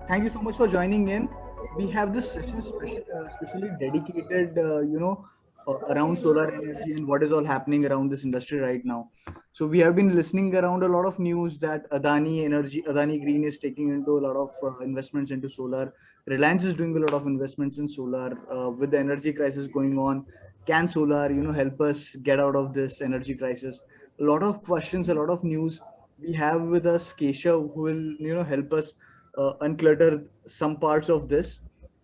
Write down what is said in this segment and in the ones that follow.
Thank you so much for joining in. We have this session specially dedicated, around solar energy and what is all happening around this industry right now. So we have been listening around a lot of news that Adani Green is taking into a lot of investments into solar. Reliance is doing a lot of investments in solar. With the energy crisis going on, can solar, help us get out of this energy crisis? A lot of questions, a lot of news. We have with us Keshav, who will, help us unclutter some parts of this,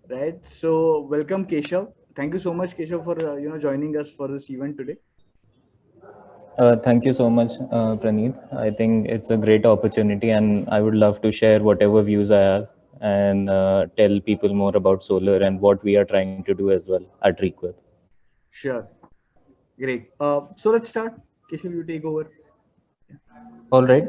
right? So welcome, Keshav. Thank you so much, Keshav, for joining us for this event today. Thank you so much, Praneeth. I think it's a great opportunity, and I would love to share whatever views I have and tell people more about solar and what we are trying to do as well at Requip. Sure, great. So let's start. Keshav, you take over. All right,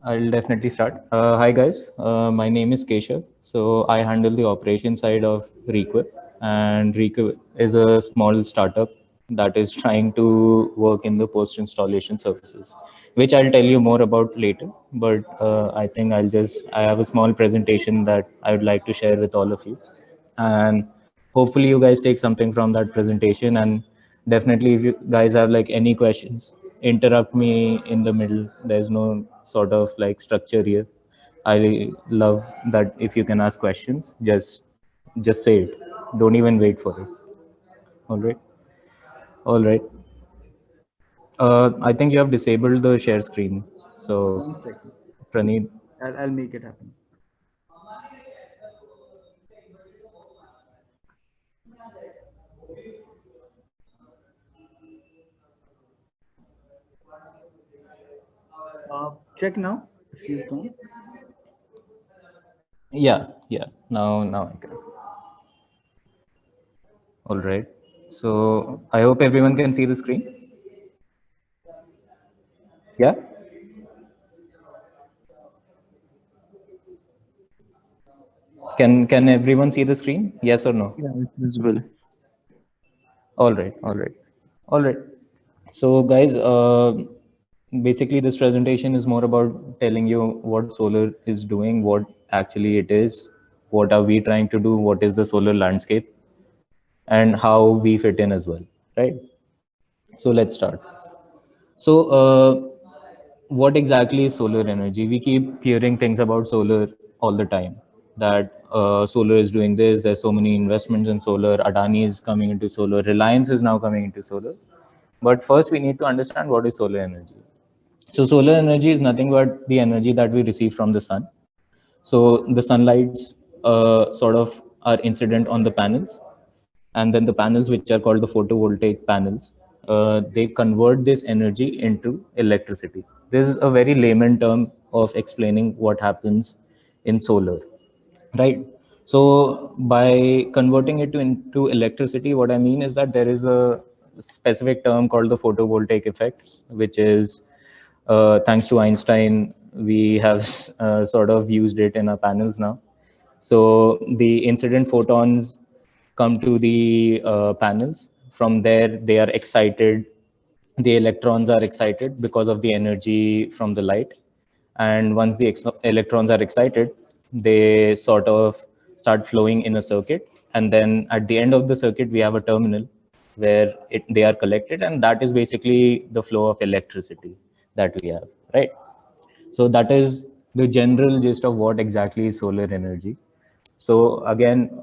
I'll definitely start. Hi, guys. My name is Keshav. So I handle the operation side of Requip, and Requip is a small startup that is trying to work in the post installation services, which I'll tell you more about later. But I think I have a small presentation that I would like to share with all of you. And hopefully, you guys take something from that presentation. And definitely, if you guys have like any questions, interrupt me in the middle. There's no sort of like structure here. I love that if you can ask questions, just say it. Don't even wait for it. All right. All right. I think you have disabled the share screen. So, 1 second. Praneeth, I'll make it happen. Check now if you can. yeah. Now I can. All right. So I hope everyone can see the screen. Yeah. Can everyone see the screen? Yes or no? Yeah, it's visible. All right. All right. All right. So guys, basically this presentation is more about telling you what solar is doing, what actually it is, what are we trying to do, what is the solar landscape, and how we fit in as well. Right. So let's start. So what exactly is solar energy? We keep hearing things about solar all the time, that solar is doing this, there's so many investments in solar, Adani is coming into solar, Reliance is now coming into solar. But first we need to understand what is solar energy. So solar energy is nothing but the energy that we receive from the sun. So the sunlights sort of are incident on the panels, and then the panels, which are called the photovoltaic panels, they convert this energy into electricity. This is a very layman term of explaining what happens in solar, right? So by converting it into electricity, what I mean is that there is a specific term called the photovoltaic effect, which is thanks to Einstein, we have sort of used it in our panels now. So the incident photons come to the panels. From there, they are excited. The electrons are excited because of the energy from the light. And once the electrons are excited, they sort of start flowing in a circuit. And then at the end of the circuit, we have a terminal where they are collected. And that is basically the flow of electricity that we have, right? So that is the general gist of what exactly is solar energy. So again,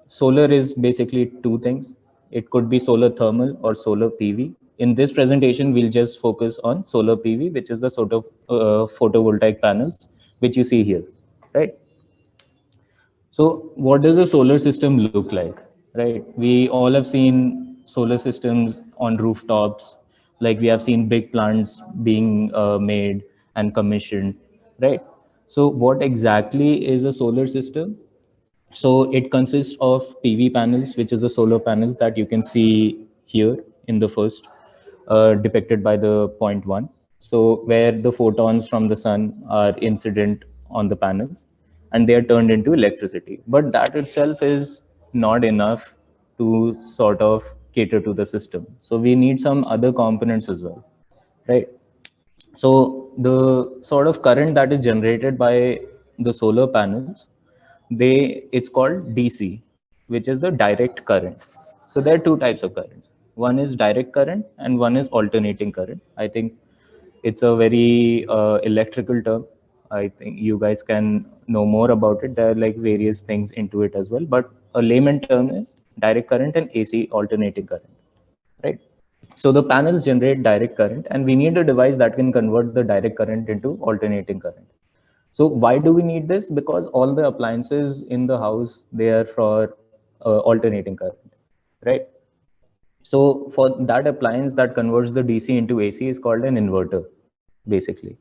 solar is basically two things. It could be solar thermal or solar PV. In this presentation, we'll just focus on solar PV, which is the sort of photovoltaic panels, which you see here, right? So what does a solar system look like, right? We all have seen solar systems on rooftops, like we have seen big plants being made and commissioned, right? So what exactly is a solar system? So it consists of PV panels, which is the solar panels that you can see here in the first, depicted by the point one. So where the photons from the sun are incident on the panels and they are turned into electricity. But that itself is not enough to sort of cater to the system. So we need some other components as well, right? So the sort of current that is generated by the solar panels, it's called DC, which is the direct current. So there are two types of currents. One is direct current and one is alternating current. I think it's a very electrical term. I think you guys can know more about it. There are like various things into it as well, but a layman term is direct current and AC alternating current, right? So the panels generate direct current, and we need a device that can convert the direct current into alternating current. So why do we need this? Because all the appliances in the house, they are for alternating current, right? So for that appliance that converts the DC into AC is called an inverter, basically,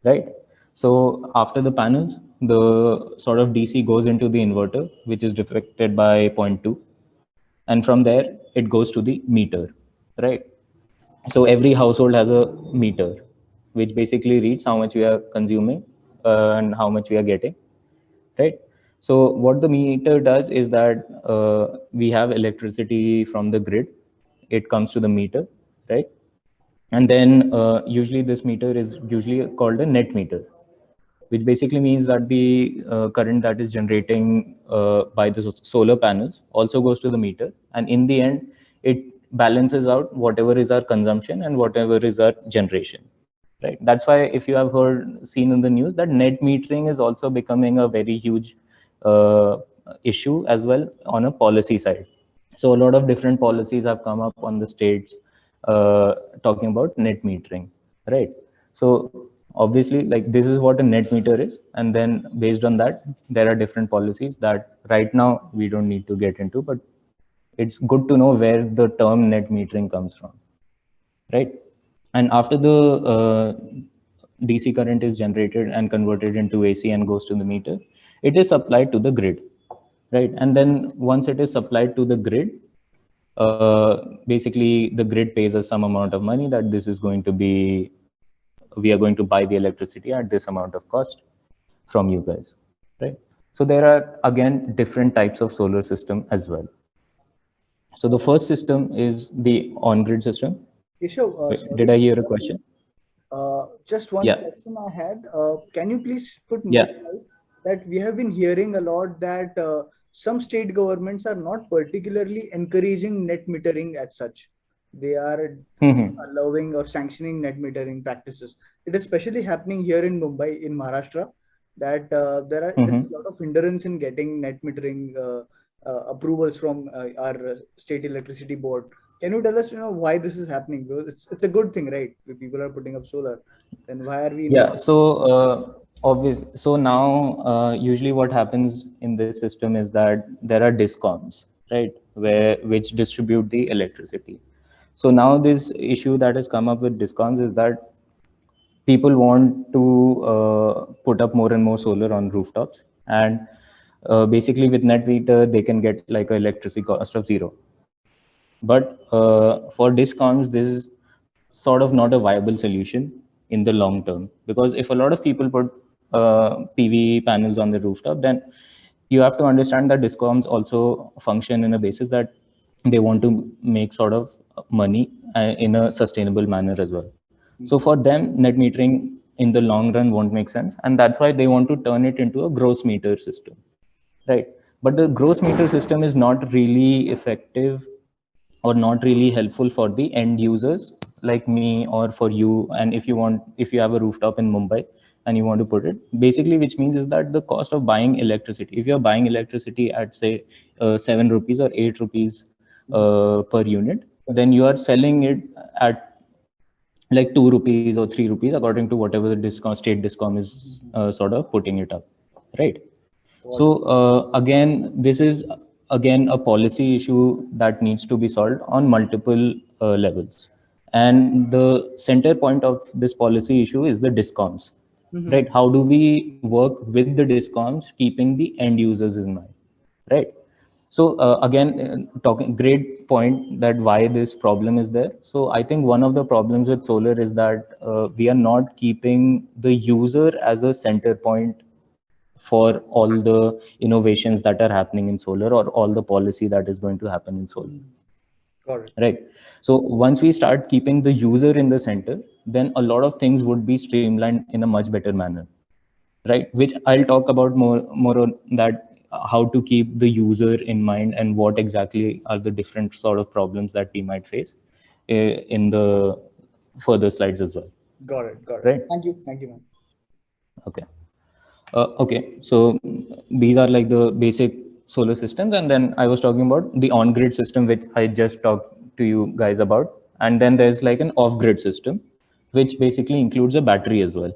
right? So after the panels, the sort of DC goes into the inverter, which is deflected by point 0.2, and from there it goes to the meter, right? So every household has a meter, which basically reads how much we are consuming and how much we are getting, right? So what the meter does is that we have electricity from the grid. It comes to the meter, right? And then usually this meter is usually called a net meter, which basically means that the current that is generating by the solar panels also goes to the meter, and in the end it balances out whatever is our consumption and whatever is our generation, right? That's why if you have heard seen in the news that net metering is also becoming a very huge uh, issue as well on a policy side. So a lot of different policies have come up on the states talking about net metering, right? So obviously, like this is what a net meter is, and then based on that, there are different policies that right now we don't need to get into, but it's good to know where the term net metering comes from, right? And after the DC current is generated and converted into AC and goes to the meter, it is supplied to the grid, right? And then once it is supplied to the grid, basically the grid pays us some amount of money that this is going to be, we are going to buy the electricity at this amount of cost from you guys, right? So there are again different types of solar system as well. So the first system is the on-grid system. Keshav, Did sorry. I hear a question? Just one Yeah, question I had. Can you please put more yeah. light that we have been hearing a lot that some state governments are not particularly encouraging net metering as such. They are Hmm. allowing or sanctioning net metering practices. It is especially happening here in Mumbai, in Maharashtra, that there's Hmm. a lot of hindrance in getting net metering approvals from our state electricity board. Can you tell us, why this is happening? Because it's a good thing, right? If people are putting up solar, then why are we not? Yeah, so obvious. So now, usually what happens in this system is that there are discoms, right, which distribute the electricity. So now this issue that has come up with discoms is that people want to put up more and more solar on rooftops, and basically with net meter they can get like an electricity cost of zero. But for discoms, this is sort of not a viable solution in the long term, because if a lot of people put PV panels on the rooftop, then you have to understand that discoms also function in a basis that they want to make sort of money in a sustainable manner as well. So for them, net metering in the long run won't make sense, and that's why they want to turn it into a gross meter system, right? But the gross meter system is not really effective or not really helpful for the end users like me or for you. And if you have a rooftop in Mumbai and you want to put it, basically which means is that the cost of buying electricity, if you're buying electricity at say 7 rupees or 8 rupees per unit, then you are selling it at like 2 rupees or 3 rupees according to whatever the discount state discom is sort of putting it up, right? Got So again, this is again a policy issue that needs to be solved on multiple levels. And the center point of this policy issue is the discoms, it. right? How do we work with the discoms, keeping the end users in mind, right? So again, talking great point that why this problem is there. So I think one of the problems with solar is that we are not keeping the user as a center point for all the innovations that are happening in solar or all the policy that is going to happen in solar, Got it. right? So once we start keeping the user in the center, then a lot of things would be streamlined in a much better manner, right? Which I'll talk about more on that, how to keep the user in mind and what exactly are the different sort of problems that we might face in the further slides as well. Got it. Got it. Right. Thank you. Thank you, man. Okay. Okay, so these are like the basic solar systems, and then I was talking about the on-grid system, which I just talked to you guys about, and then there's like an off-grid system, which basically includes a battery as well,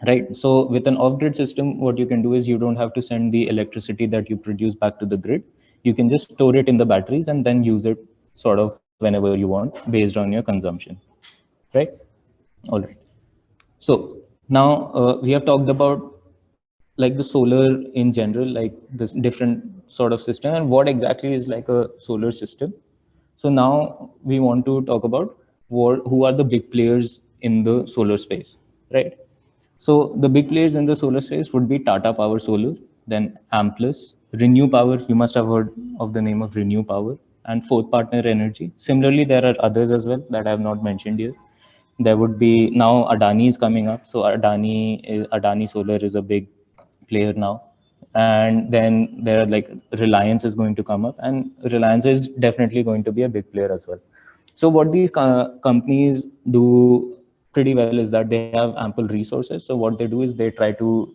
right? So with an off-grid system, what you can do is you don't have to send the electricity that you produce back to the grid. You can just store it in the batteries and then use it sort of whenever you want based on your consumption, right? All right. So now we have talked about like the solar in general, like this different sort of system and what exactly is like a solar system. So now we want to talk about who are the big players in the solar space, right? So the big players in the solar space would be Tata Power Solar, then Amplus, Renew Power. You must have heard of the name of Renew Power, and Fourth Partner Energy. Similarly, there are others as well that I have not mentioned here. There would be now Adani is coming up. So Adani Solar is a big player now. And then there are like Reliance is going to come up, and Reliance is definitely going to be a big player as well. So what these companies do pretty well is that they have ample resources. So what they do is they try to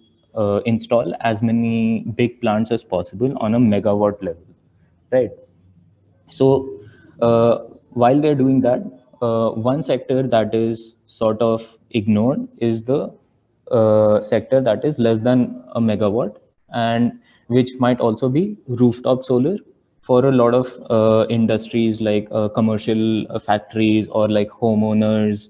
install as many big plants as possible on a megawatt level, right? So while they're doing that, one sector that is sort of ignored is the sector that is less than a megawatt, and which might also be rooftop solar for a lot of industries like commercial factories or like homeowners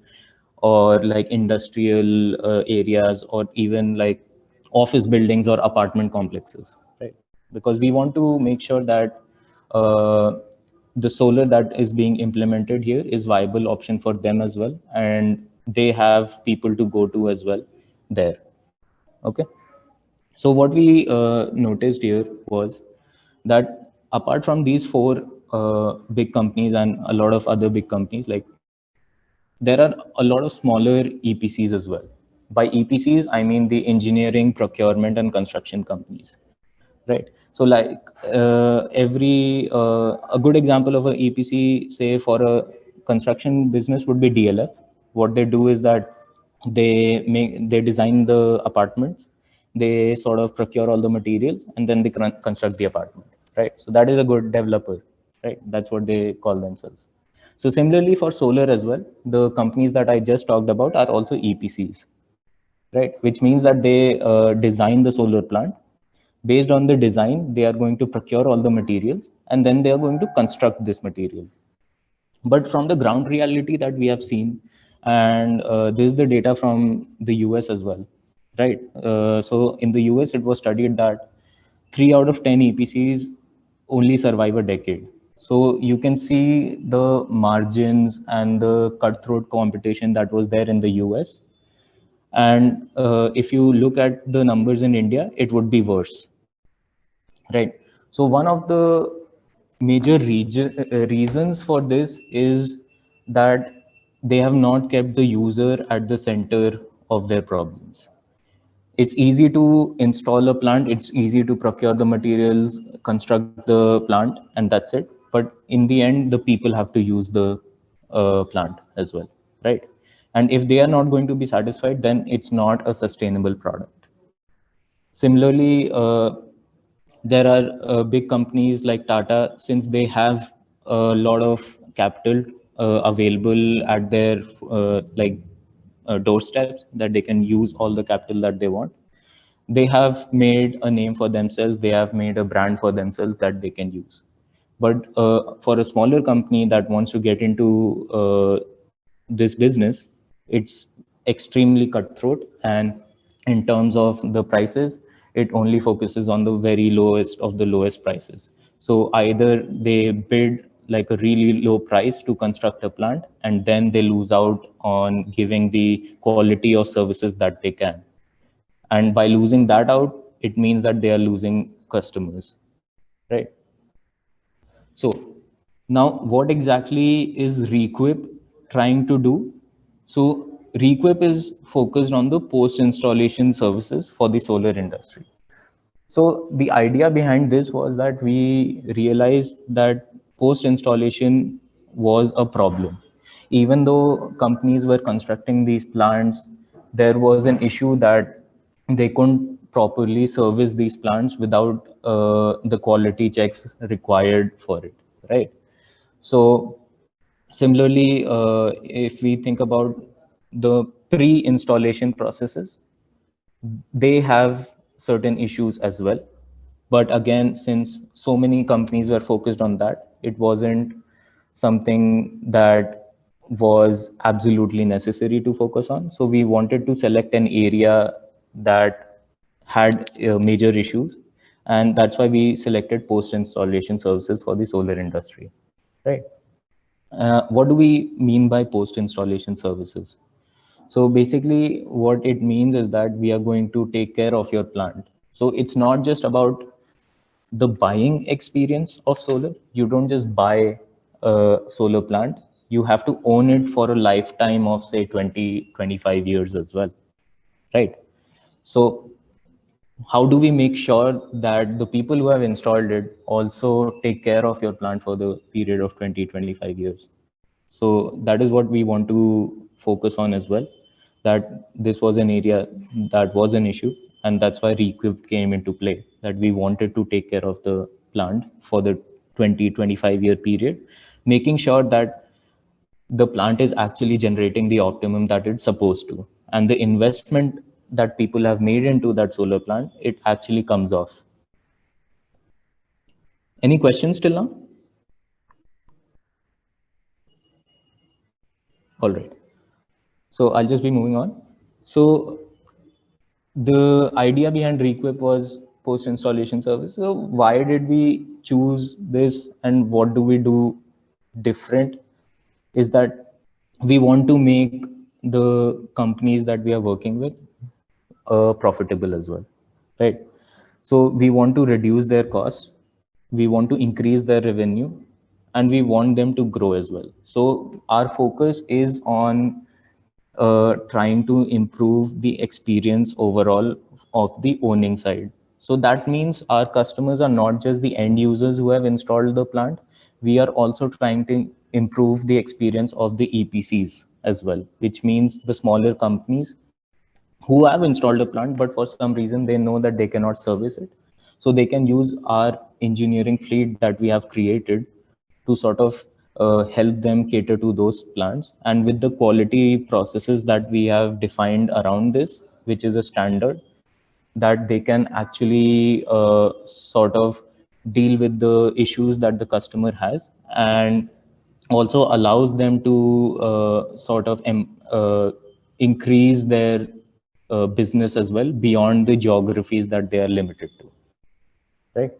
or like industrial areas or even like office buildings or apartment complexes, right? Because we want to make sure that uh, the solar that is being implemented here is viable option for them as well, and they have people to go to as well there. Okay. So what we noticed here was that apart from these four big companies and a lot of other big companies, like there are a lot of smaller EPCs as well. By EPCs, I mean the engineering, procurement, and construction companies, right? So like a good example of a EPC, say for a construction business, would be DLF. What they do is that they design the apartments, they sort of procure all the materials, and then they construct the apartment, right? So that is a good developer, right? That's what they call themselves. So similarly for solar as well, the companies that I just talked about are also EPCs, right? Which means that they design the solar plant. Based on the design, they are going to procure all the materials and then they are going to construct this material. But from the ground reality that we have seen, and this is the data from the US as well, right? So in the US, it was studied that 3 out of 10 EPCs only survive a decade. So you can see the margins and the cutthroat competition that was there in the US. And if you look at the numbers in India, it would be worse, right? So one of the major reasons for this is that they have not kept the user at the center of their problems. It's easy to install a plant, it's easy to procure the materials, construct the plant, and that's it. But in the end, the people have to use the plant as well, right? And if they are not going to be satisfied, then it's not a sustainable product. Similarly, there are big companies like Tata, since they have a lot of capital available at their doorsteps, that they can use all the capital that they want. They have made a name for themselves. They have made a brand for themselves that they can use. But for a smaller company that wants to get into this business, it's extremely cutthroat. And in terms of the prices, it only focuses on the very lowest of the lowest prices. So either they bid like a really low price to construct a plant, and then they lose out on giving the quality of services that they can. And by losing that out, it means that they are losing customers, right? So now what exactly is Requip trying to do? So Requip is focused on the post-installation services for the solar industry. So the idea behind this was that we realized that post-installation was a problem. Even though companies were constructing these plants, there was an issue that they couldn't properly service these plants without the quality checks required for it, right? So similarly, if we think about the pre-installation processes, they have certain issues as well. But again, since so many companies were focused on that, it wasn't something that was absolutely necessary to focus on. So we wanted to select an area that had major issues. And that's why we selected post-installation services for the solar industry, right? What do we mean by post-installation services? So basically, what it means is that we are going to take care of your plant. So it's not just about the buying experience of solar. You don't just buy a solar plant. You have to own it for a lifetime of say 20, 25 years as well, right? So how do we make sure that the people who have installed it also take care of your plant for the period of 20, 25 years? So that is what we want to focus on as well, that this was an area that was an issue, and that's why Requip came into play, that we wanted to take care of the plant for the 20, 25-year period, making sure that the plant is actually generating the optimum that it's supposed to. And the investment that people have made into that solar plant, it actually comes off. Any questions till now? All right. So I'll just be moving on. So the idea behind Requip was post installation service. So why did we choose this and what do we do different? Is that we want to make the companies that we are working with profitable as well, right? So we want to reduce their costs, we want to increase their revenue, and we want them to grow as well. So our focus is on trying to improve the experience overall of the owning side. So that means our customers are not just the end users who have installed the plant. We are also trying to improve the experience of the EPCs as well, which means the smaller companies who have installed a plant, but for some reason they know that they cannot service it. So they can use our engineering fleet that we have created to sort of help them cater to those plants. And with the quality processes that we have defined around this, which is a standard, that they can actually sort of deal with the issues that the customer has, and also allows them to sort of increase their business as well beyond the geographies that they are limited to, right?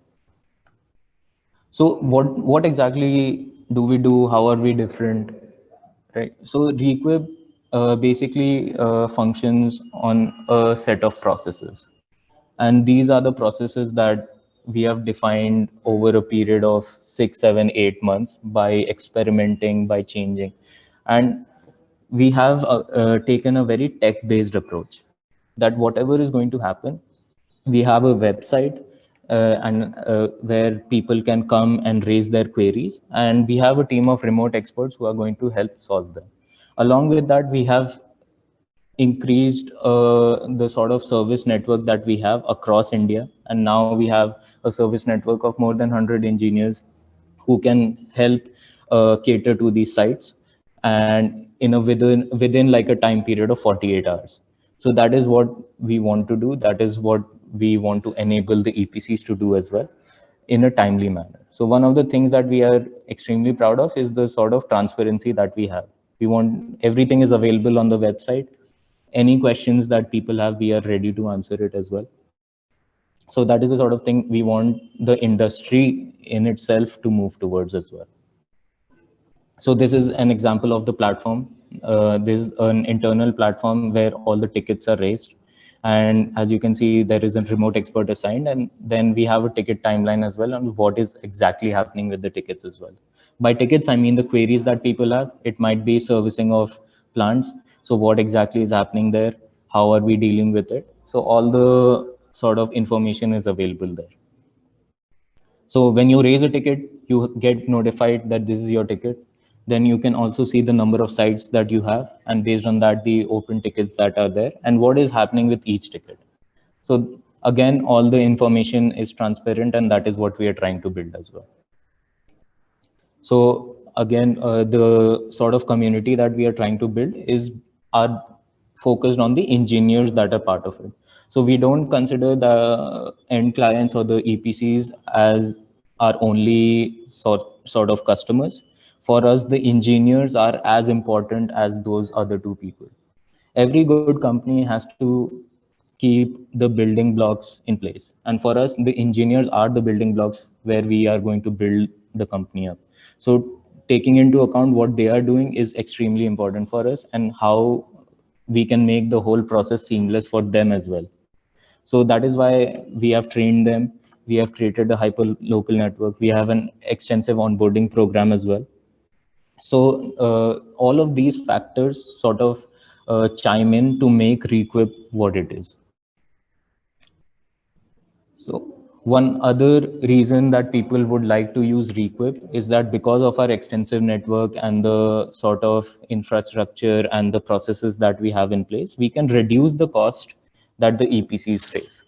So what exactly do we do? How are we different, right? So Requip basically functions on a set of processes, and these are the processes that we have defined over a period of 6, 7, 8 months by experimenting, by changing. And we have taken a very tech-based approach, that whatever is going to happen, we have a website and where people can come and raise their queries, and we have a team of remote experts who are going to help solve them. Along with that, we have increased the sort of service network that we have across India. And now we have a service network of more than 100 engineers who can help cater to these sites, and in a within like a time period of 48 hours. So that is what we want to do. That is what we want to enable the EPCs to do as well, in a timely manner. So one of the things that we are extremely proud of is the sort of transparency that we have. We want everything is available on the website. Any questions that people have, we are ready to answer it as well. So that is the sort of thing we want the industry in itself to move towards as well. So this is an example of the platform. This is an internal platform where all the tickets are raised. And as you can see, there is a remote expert assigned, and then we have a ticket timeline as well on what is exactly happening with the tickets as well. By tickets, I mean the queries that people have. It might be servicing of plants. So what exactly is happening there? How are we dealing with it? So all the sort of information is available there. So when you raise a ticket, you get notified that this is your ticket. Then you can also see the number of sites that you have, and based on that, the open tickets that are there and what is happening with each ticket. So again, all the information is transparent, and that is what we are trying to build as well. So again, the sort of community that we are trying to build is are focused on the engineers that are part of it. So we don't consider the end clients or the EPCs as our only sort of customers. For us, the engineers are as important as those other two people. Every good company has to keep the building blocks in place, and for us the engineers are the building blocks where we are going to build the company up. So taking into account what they are doing is extremely important for us, and how we can make the whole process seamless for them as well. So that is why we have trained them. We have created a hyper local network. We have an extensive onboarding program as well. So all of these factors sort of chime in to make Requip what it is. So one other reason that people would like to use Requip is that because of our extensive network and the sort of infrastructure and the processes that we have in place, we can reduce the cost that the EPCs face.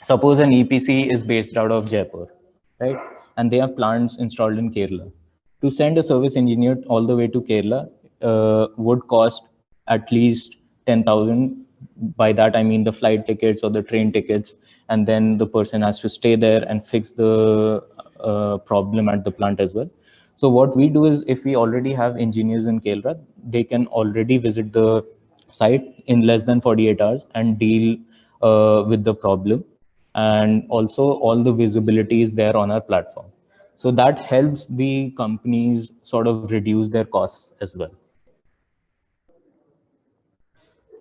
Suppose an EPC is based out of Jaipur, right? And they have plants installed in Kerala. To send a service engineer all the way to Kerala would cost at least 10,000. By that, I mean the flight tickets or the train tickets. And then the person has to stay there and fix the problem at the plant as well. So what we do is, if we already have engineers in Kerala, they can already visit the site in less than 48 hours and deal with the problem, and also all the visibility is there on our platform. So that helps the companies sort of reduce their costs as well.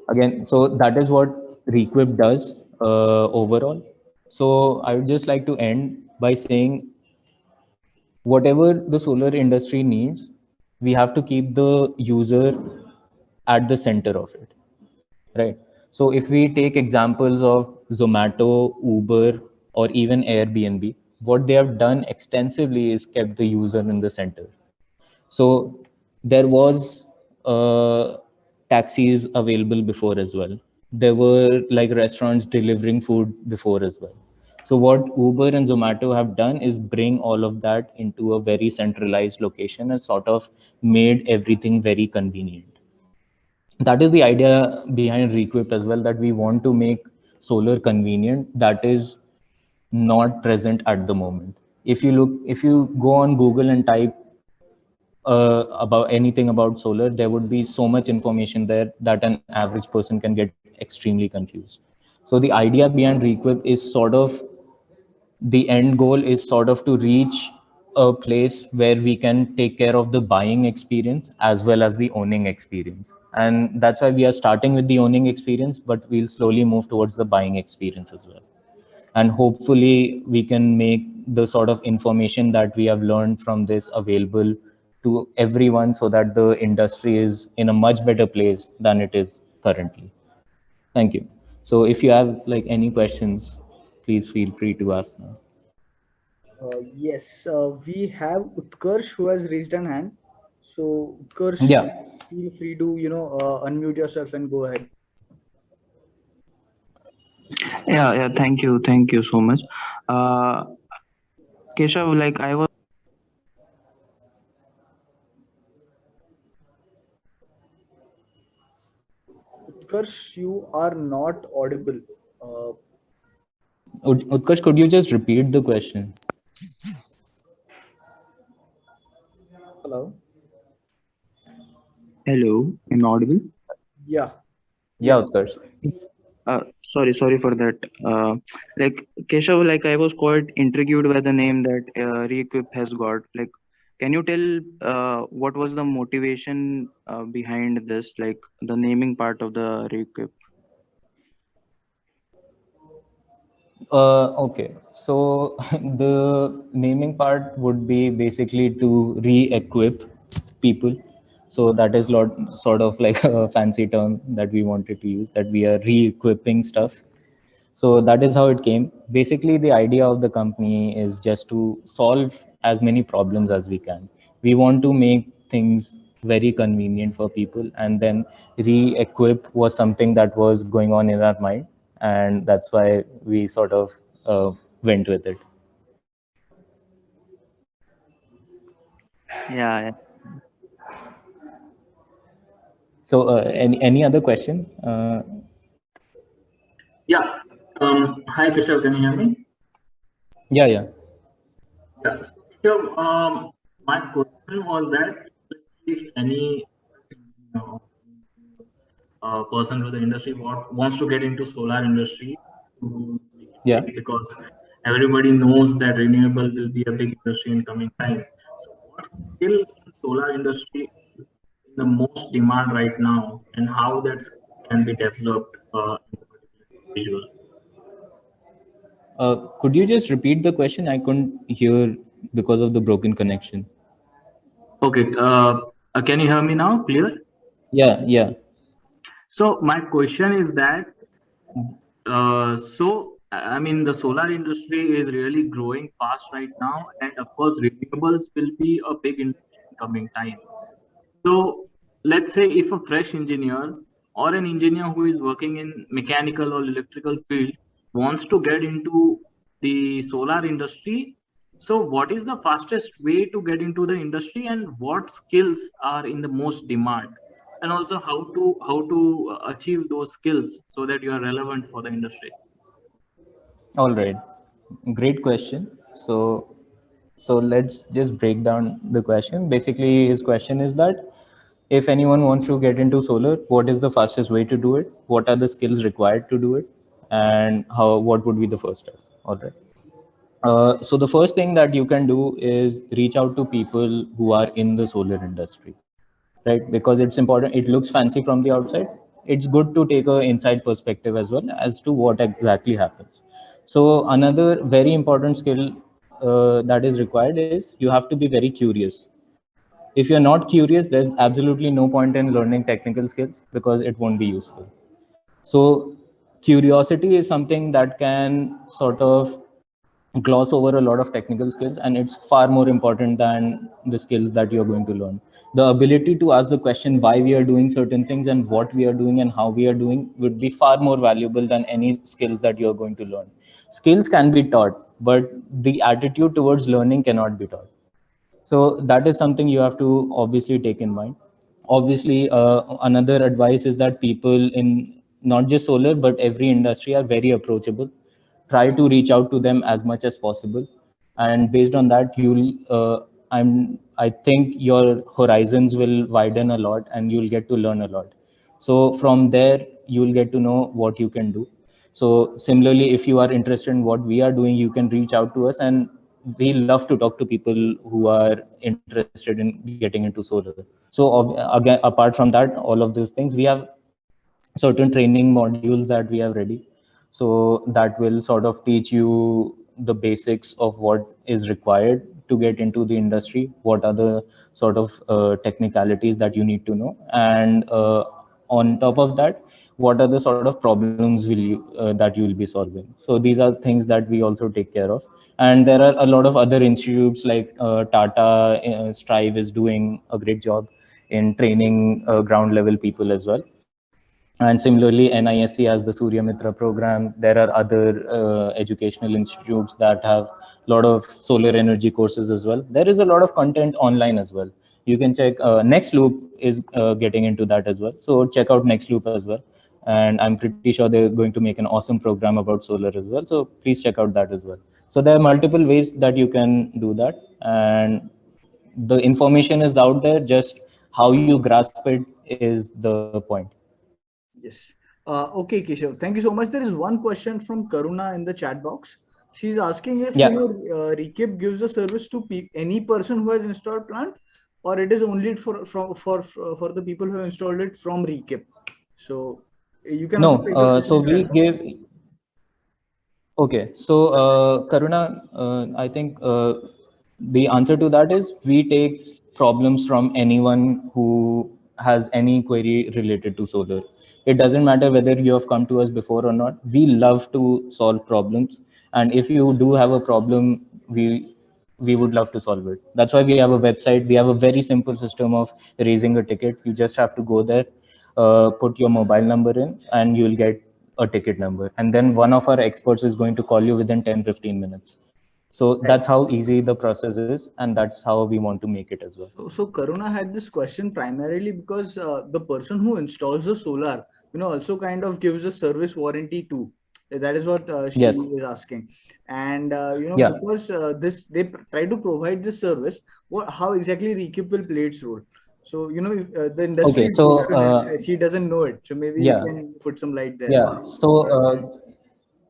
Again, so that is what Requip does overall. So I would just like to end by saying, whatever the solar industry needs, we have to keep the user at the center of it, right? So if we take examples of Zomato, Uber, or even Airbnb, what they have done extensively is kept the user in the center. So there was taxis available before as well. There were like restaurants delivering food before as well. So what Uber and Zomato have done is bring all of that into a very centralized location and sort of made everything very convenient. That is the idea behind Requip as well, that we want to make solar convenient. That is not present at the moment. If you go on Google and type about anything about solar, there would be so much information there that an average person can get extremely confused. So the idea behind Requip is sort of, the end goal is sort of to reach a place where we can take care of the buying experience as well as the owning experience. And that's why we are starting with the owning experience, but we'll slowly move towards the buying experience as well. And hopefully we can make the sort of information that we have learned from this available to everyone, so that the industry is in a much better place than it is currently. Thank you. So if you have like any questions, please feel free to ask now. Yes, we have Utkarsh who has raised an hand. So Utkarsh, Yeah. feel free to unmute yourself and go ahead. Yeah. Thank you so much. Uh, Keshav, like I was. Utkarsh, you are not audible. Uh, Utkarsh, could you just repeat the question? Hello. Hello, am I audible? Yeah. Yeah, Yeah. Utkarsh. Sorry for that. Like Keshav, like I was quite intrigued by the name that Reequip has got. Like, can you tell what was the motivation behind this, like the naming part of the Reequip? Okay, so the naming part would be basically to re-equip people So that is sort of like a fancy term that we wanted to use, that we are re-equipping stuff. So that is how it came. Basically, the idea of the company is just to solve as many problems as we can. We want to make things very convenient for people, and then re-equip was something that was going on in our mind, and that's why we sort of went with it. Yeah. So any other question? Yeah. Hi, Keshav. Can you hear me? Yeah. Yeah. So, my question was that if any person to the industry wants to get into solar industry, Yeah. because everybody knows that renewable will be a big industry in coming time. So, what skill in solar industry is in the most demand right now, and how that can be developed in a particular individual? Could you just repeat the question? I couldn't hear because of the broken connection. Okay. Can you hear me now? Clear? Yeah. So my question is that, I mean, the solar industry is really growing fast right now, and of course, renewables will be a big industry in coming time. So let's say if a fresh engineer or an engineer who is working in mechanical or electrical field wants to get into the solar industry, so what is the fastest way to get into the industry, and what skills are in the most demand, and also how to achieve those skills so that you are relevant for the industry? All right. Great question. So let's just break down the question. Basically, his question is that if anyone wants to get into solar, what is the fastest way to do it? What are the skills required to do it? And what would be the first step? All right. So the first thing that you can do is reach out to people who are in the solar industry, right? Because it's important. It looks fancy from the outside. It's good to take a inside perspective as well as to what exactly happens. So another very important skill that is required is you have to be very curious. If you're not curious, there's absolutely no point in learning technical skills because it won't be useful. So curiosity is something that can sort of gloss over a lot of technical skills, and it's far more important than the skills that you're going to learn. The ability to ask the question why we are doing certain things and what we are doing and how we are doing would be far more valuable than any skills that you're going to learn. Skills can be taught, but the attitude towards learning cannot be taught. So that is something you have to obviously take in mind. Obviously, another advice is that people in not just solar but every industry are very approachable. Try to reach out to them as much as possible, and based on that, I think your horizons will widen a lot, and you'll get to learn a lot. So from there, you'll get to know what you can do. So similarly, if you are interested in what we are doing, you can reach out to us, and we love to talk to people who are interested in getting into solar. So again, apart from that, all of those things, we have certain training modules that we have ready. So that will sort of teach you the basics of what is required to get into the industry, what are the sort of technicalities that you need to know, and on top of that, what are the sort of problems that you will be solving. So these are things that we also take care of. And there are a lot of other institutes like Tata Strive is doing a great job in training ground level people as well. And similarly, NISC has the Surya Mitra program. There are other educational institutes that have a lot of solar energy courses as well. There is a lot of content online as well. You can check. Nextloop is getting into that as well. So check out Nextloop as well. And I'm pretty sure they're going to make an awesome program about solar as well. So please check out that as well. So there are multiple ways that you can do that. And the information is out there. Just how you grasp it is the point. Yes. Okay, Keshav. Thank you so much. There is one question from Karuna in the chat box. She's asking if Yeah. Rekip gives the service to any person who has installed plant, or it is only for the people who have installed it from Rekip. So you can also take the No, question so in we chat box. give. Okay, so Karuna, I think the answer to that is we take problems from anyone who has any query related to solar. It doesn't matter whether you have come to us before or not. We love to solve problems, and if you do have a problem, we would love to solve it. That's why we have a website. We have a very simple system of raising a ticket. You just have to go there, put your mobile number in, and you'll get a ticket number. And then one of our experts is going to call you within 10-15 minutes. So that's how easy the process is, and that's how we want to make it as well. So Karuna had this question primarily because the person who installs the solar, also kind of gives a service warranty too. That is what she Yes. is asking. And Yeah. because they try to provide this service, how exactly Recip will play its role? So the industry, Okay, so she doesn't know it. So maybe yeah. you can put some light there. Yeah. So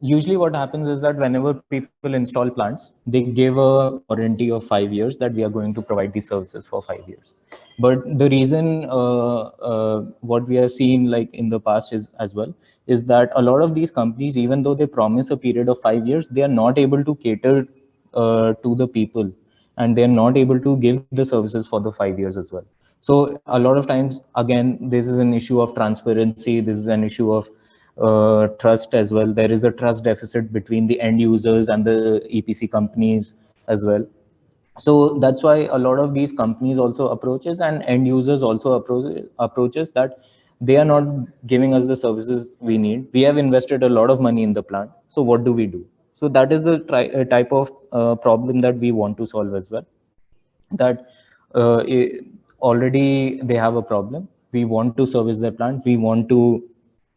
usually what happens is that whenever people install plants, they give a warranty of 5 years that we are going to provide these services for 5 years. But the reason what we have seen like in the past is as well is that a lot of these companies, even though they promise a period of 5 years, they are not able to cater to the people, and they're not able to give the services for the 5 years as well. So a lot of times, again, this is an issue of transparency. This is an issue of trust as well. There is a trust deficit between the end users and the EPC companies as well. So that's why a lot of these companies also approaches, and end users also approaches that they are not giving us the services we need. We have invested a lot of money in the plant. So what do we do? So that is the type of problem that we want to solve as well. That already they have a problem. We want to service their plant. We want to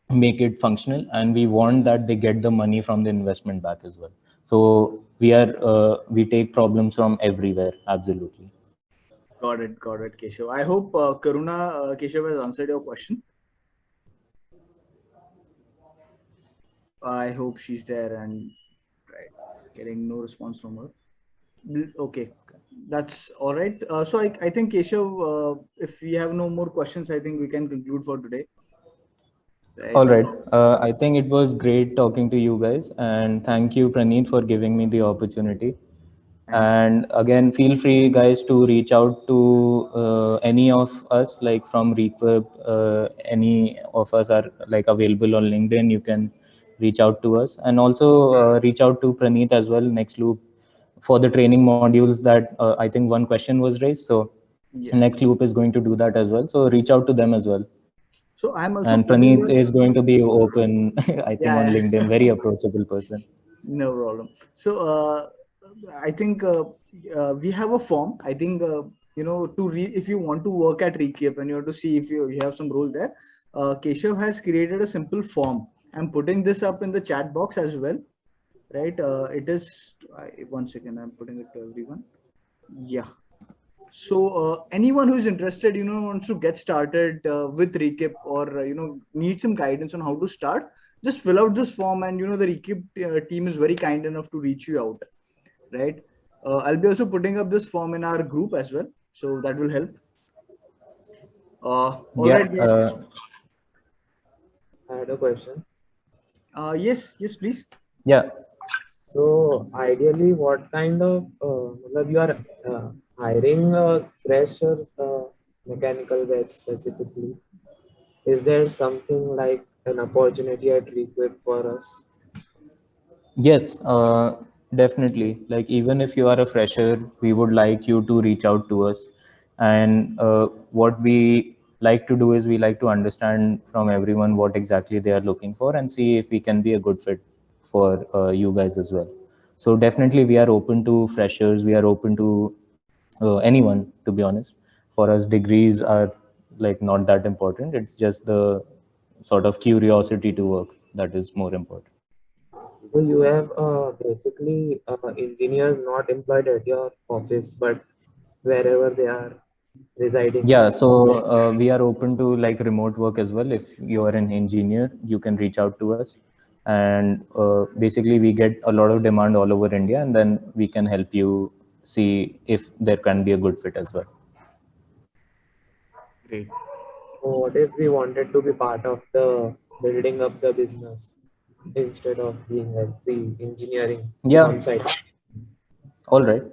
make it functional, and we want that they get the money from the investment back as well. So we take problems from everywhere. Absolutely. Got it, Keshav. I hope Karuna, Keshav has answered your question. I hope she's there and getting no response from her. Okay, that's all right. So I think Keshav, if we have no more questions, I think we can conclude for today. Right. All right. I think it was great talking to you guys, and thank you, Praneeth, for giving me the opportunity. And again, feel free, guys, to reach out to any of us, like from Requip. Any of us are like available on LinkedIn. You can reach out to us, and also reach out to Praneeth as well. Next Loop for the training modules that I think one question was raised. So yes. Next Loop is going to do that as well. So reach out to them as well. So I'm also. And Praneeth is going to be open, I think, on LinkedIn. Very approachable person. No problem. So I think we have a form. I think if you want to work at Recip and you have to see if you have some role there, Keshav has created a simple form. I'm putting this up in the chat box as well. Right? It is 1 second. I'm putting it to everyone. Yeah. So anyone who is interested, wants to get started with Recip or need some guidance on how to start, just fill out this form, and the Recip team is very kind enough to reach you out. Right? I'll be also putting up this form in our group as well, so that will help. All right, guys. I had a question. Yes, please. Yeah. So ideally, what kind of you are hiring freshers, mechanical web specifically? Is there something like an opportunity at Recip for us? Yes, definitely. Like even if you are a fresher, we would like you to reach out to us. And what we like to do is we like to understand from everyone what exactly they are looking for and see if we can be a good fit for you guys as well. So definitely we are open to freshers. We are open to anyone, to be honest. For us, degrees are like not that important. It's just the sort of curiosity to work that is more important. So you have basically engineers not employed at your office, but wherever they are residing. Yeah, so we are open to like remote work as well. If you are an engineer, you can reach out to us. And basically, we get a lot of demand all over India, and then we can help you see if there can be a good fit as well. Great. So what if we wanted to be part of the building up the business instead of being like the engineering on site? All right,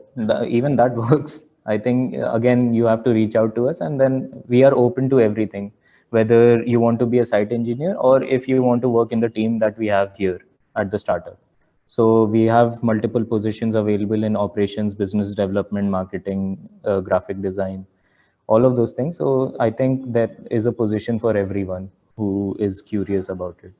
even that works. I think again, you have to reach out to us, and then we are open to everything, whether you want to be a site engineer or if you want to work in the team that we have here at the startup. So we have multiple positions available in operations, business development, marketing, graphic design, all of those things. So I think there is a position for everyone who is curious about it.